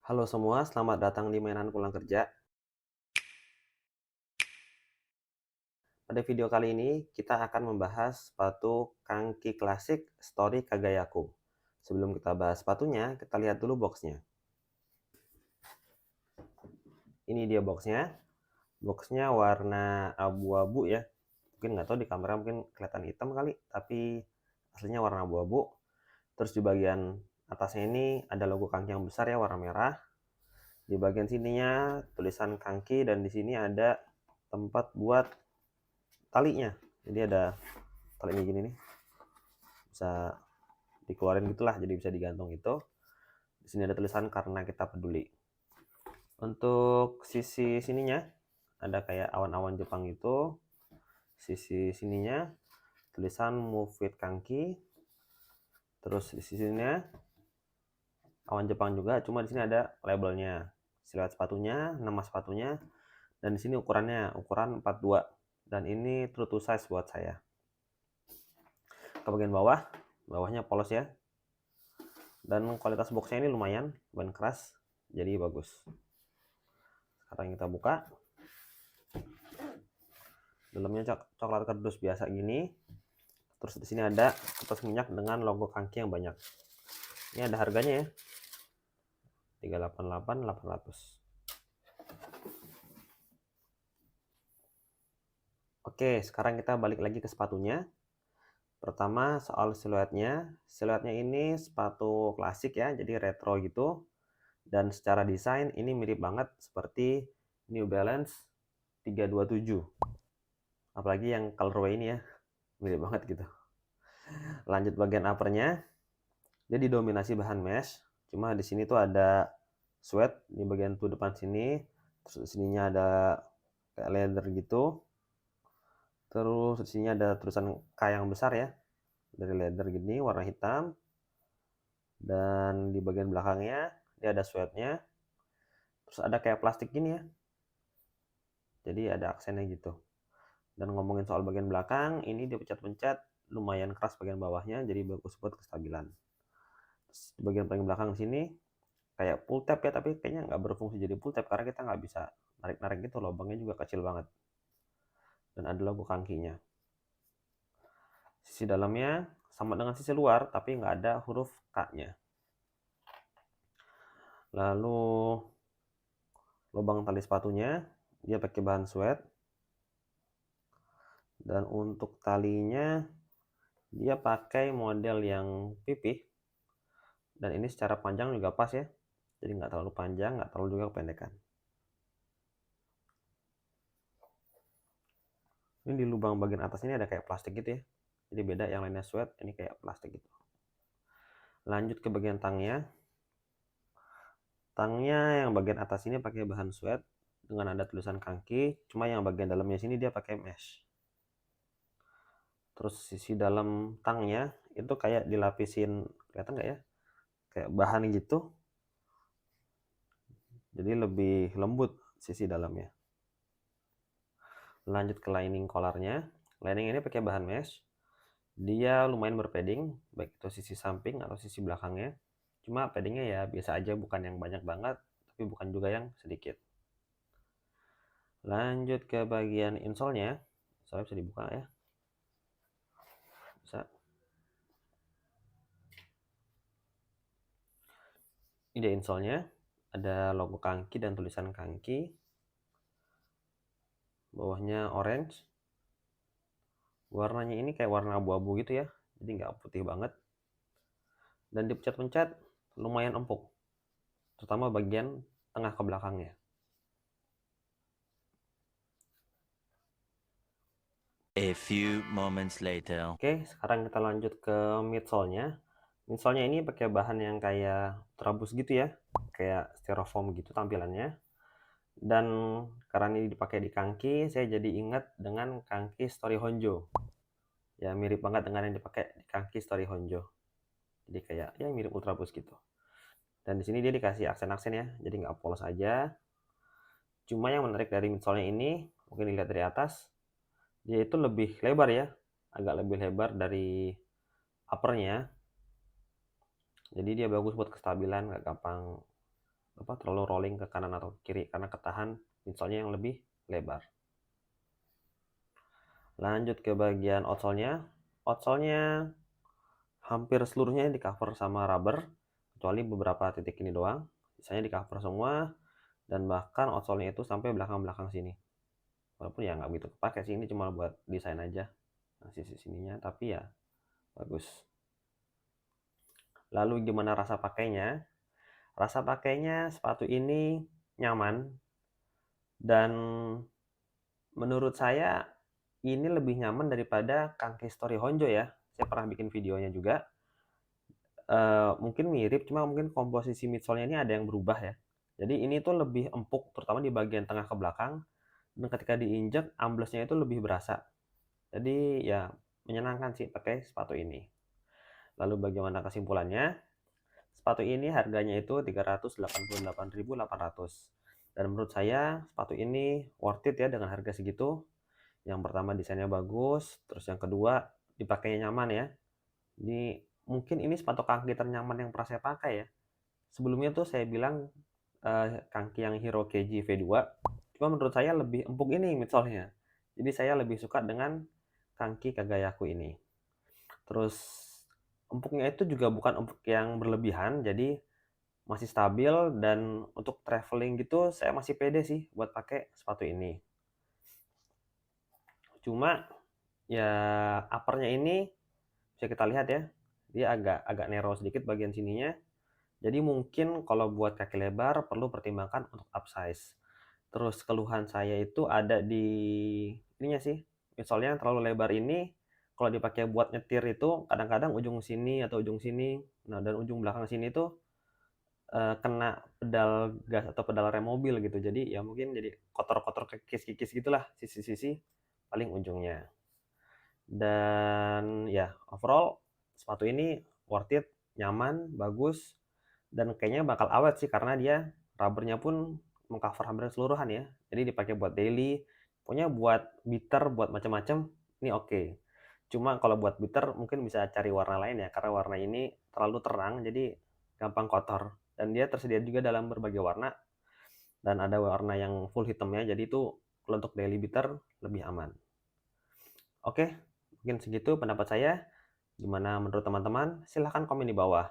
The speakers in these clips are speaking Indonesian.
Halo semua, selamat datang di mainan pulang kerja. Pada video kali ini, kita akan membahas sepatu Kanki Klasik Story Kagayaku. Sebelum kita bahas sepatunya, kita lihat dulu boxnya. Ini dia boxnya. Boxnya warna abu-abu ya. Mungkin nggak tahu di kamera mungkin kelihatan hitam kali, tapi aslinya warna abu-abu. Terus di bagian atasnya ini ada logo Kanki yang besar ya, warna merah. Di bagian sininya tulisan Kanki dan di sini ada tempat buat talinya. Jadi ada talinya gini nih, bisa dikeluarin gitulah, jadi bisa digantung itu. Di sini ada tulisan karena kita peduli. Untuk sisi sininya ada kayak awan-awan Jepang gitu. Sisi sininya tulisan Move with Kanki. Terus di sisinya awan Jepang juga, cuma di sini ada labelnya, siluet sepatunya, nama sepatunya, dan di sini ukurannya ukuran 42 dan ini true to size buat saya. Ke bagian bawahnya polos ya, dan kualitas boxnya ini lumayan, ban keras, jadi bagus. Sekarang kita buka, dalamnya coklat kardus biasa gini. Terus di sini ada kertas minyak dengan logo Kanki yang banyak. Ini ada harganya ya, 388.800. Oke, sekarang kita balik lagi ke sepatunya. Pertama soal siluetnya. Siluetnya ini sepatu klasik ya, jadi retro gitu. Dan secara desain ini mirip banget seperti New Balance 327. Apalagi yang colorway ini ya, mirip banget gitu. Lanjut bagian uppernya, dia didominasi bahan mesh. Cuma di sini tuh ada sweat di bagian tuh depan sini. Terus di sininya ada kayak leather gitu. Terus di sini ada tulisan K yang besar ya, dari leather gini warna hitam. Dan di bagian belakangnya dia ada sweatnya. Terus ada kayak plastik gini ya, jadi ada aksennya gitu. Dan ngomongin soal bagian belakang, ini dia pencet-pencet lumayan keras bagian bawahnya, jadi bagus buat kestabilan. Terus di bagian paling belakang sini kayak pull tab ya, tapi kayaknya nggak berfungsi jadi pull tab karena kita nggak bisa narik-narik gitu, lubangnya juga kecil banget. Dan ada logo Kankinya. Sisi dalamnya sama dengan sisi luar, tapi nggak ada huruf K-nya. Lalu lubang tali sepatunya, dia pakai bahan sweat. Dan untuk talinya, dia pakai model yang pipih. Dan ini secara panjang juga pas ya. Jadi nggak terlalu panjang, nggak terlalu juga kependekan. Ini di lubang bagian atas ini ada kayak plastik gitu ya. Jadi beda, yang lainnya sweat, ini kayak plastik gitu. Lanjut ke bagian tangnya. Tangnya yang bagian atas ini pakai bahan sweat dengan ada tulisan Kanki. Cuma yang bagian dalamnya sini dia pakai mesh. Terus sisi dalam tangnya itu kayak dilapisin, kelihatan nggak ya? Kayak bahan gitu. Jadi lebih lembut sisi dalamnya. Lanjut ke lining collarnya. Lining ini pakai bahan mesh. Dia lumayan berpadding, baik itu sisi samping atau sisi belakangnya. Cuma paddingnya ya biasa aja, bukan yang banyak banget, tapi bukan juga yang sedikit. Lanjut ke bagian insole-nya. Insole bisa dibuka ya. Bisa. Ini dia insole-nya. Ada logo Kanki dan tulisan Kanki. Bawahnya orange. Warnanya ini kayak warna abu-abu gitu ya, jadi nggak putih banget. Dan dipencet-pencet lumayan empuk, terutama bagian tengah ke belakangnya. A few moments later. Oke, sekarang kita lanjut ke midsole-nya. Midsole-nya ini pakai bahan yang kayak terabus gitu ya, kayak styrofoam gitu tampilannya. Dan karena ini dipakai di Kanki, saya jadi ingat dengan Kanki Story Honjo. Ya mirip banget dengan yang dipakai di Kanki Story Honjo. Jadi kayak ya mirip ultraboost gitu. Dan di sini dia dikasih aksen-aksen ya, jadi nggak polos aja. Cuma yang menarik dari midsole-nya ini, mungkin dilihat dari atas, dia itu lebih lebar ya, agak lebih lebar dari uppernya. Jadi dia bagus buat kestabilan, nggak gampang terlalu rolling ke kanan atau ke kiri karena ketahan midsole-nya yang lebih lebar. Lanjut ke bagian outsole-nya. Outsole-nya hampir seluruhnya di cover sama rubber, kecuali beberapa titik ini doang. Sisanya di cover semua, dan bahkan outsole-nya itu sampai belakang-belakang sini. Walaupun ya nggak begitu kepake sih, ini cuma buat desain aja. Nah, sisi sininya, tapi ya bagus. Lalu gimana rasa pakainya? Rasa pakainya sepatu ini nyaman, dan menurut saya ini lebih nyaman daripada Kangki Story Honjo ya. Saya pernah bikin videonya juga. Mungkin mirip, cuma mungkin komposisi midsole-nya ini ada yang berubah ya. Jadi ini tuh lebih empuk, terutama di bagian tengah ke belakang, dan ketika diinjek, amblesnya itu lebih berasa. Jadi ya menyenangkan sih pakai sepatu ini. Lalu bagaimana kesimpulannya? Sepatu ini harganya itu 388.800. Dan menurut saya sepatu ini worth it ya dengan harga segitu. Yang pertama desainnya bagus, terus yang kedua dipakainya nyaman ya. Ini mungkin ini sepatu kaki ternyaman yang pernah saya pakai ya. Sebelumnya tuh saya bilang kaki yang Hero KG V2, cuma menurut saya lebih empuk ini midsole-nya. Jadi saya lebih suka dengan kaki Kagayaku ini. Terus empuknya itu juga bukan empuk yang berlebihan, jadi masih stabil, dan untuk traveling gitu saya masih pede sih buat pakai sepatu ini. Cuma ya uppernya ini bisa kita lihat ya, dia agak narrow sedikit bagian sininya. Jadi mungkin kalau buat kaki lebar perlu pertimbangkan untuk upsize. Terus keluhan saya itu ada di ininya sih, midsole-nya yang terlalu lebar ini kalau dipakai buat nyetir itu kadang-kadang ujung sini atau ujung sini, nah dan ujung belakang sini tuh kena pedal gas atau pedal rem mobil gitu. Jadi ya mungkin jadi kotor-kotor, kikis-kikis gitulah sisi-sisi paling ujungnya. Dan ya overall sepatu ini worth it, nyaman, bagus, dan kayaknya bakal awet sih karena dia rubbernya pun mengcover hampir keseluruhan ya. Jadi dipakai buat daily, pokoknya buat beater, buat macam-macam ini oke. Cuma kalau buat beater mungkin bisa cari warna lain ya, karena warna ini terlalu terang jadi gampang kotor. Dan dia tersedia juga dalam berbagai warna, dan ada warna yang full hitamnya, jadi itu kalau untuk daily beater lebih aman. Oke, mungkin segitu pendapat saya. Gimana menurut teman-teman? Silahkan komen di bawah.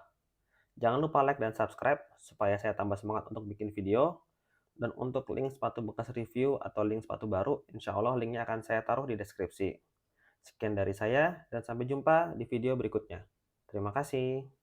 Jangan lupa like dan subscribe supaya saya tambah semangat untuk bikin video. Dan untuk link sepatu bekas review atau link sepatu baru, insya Allah linknya akan saya taruh di deskripsi. Sekian dari saya, dan sampai jumpa di video berikutnya. Terima kasih.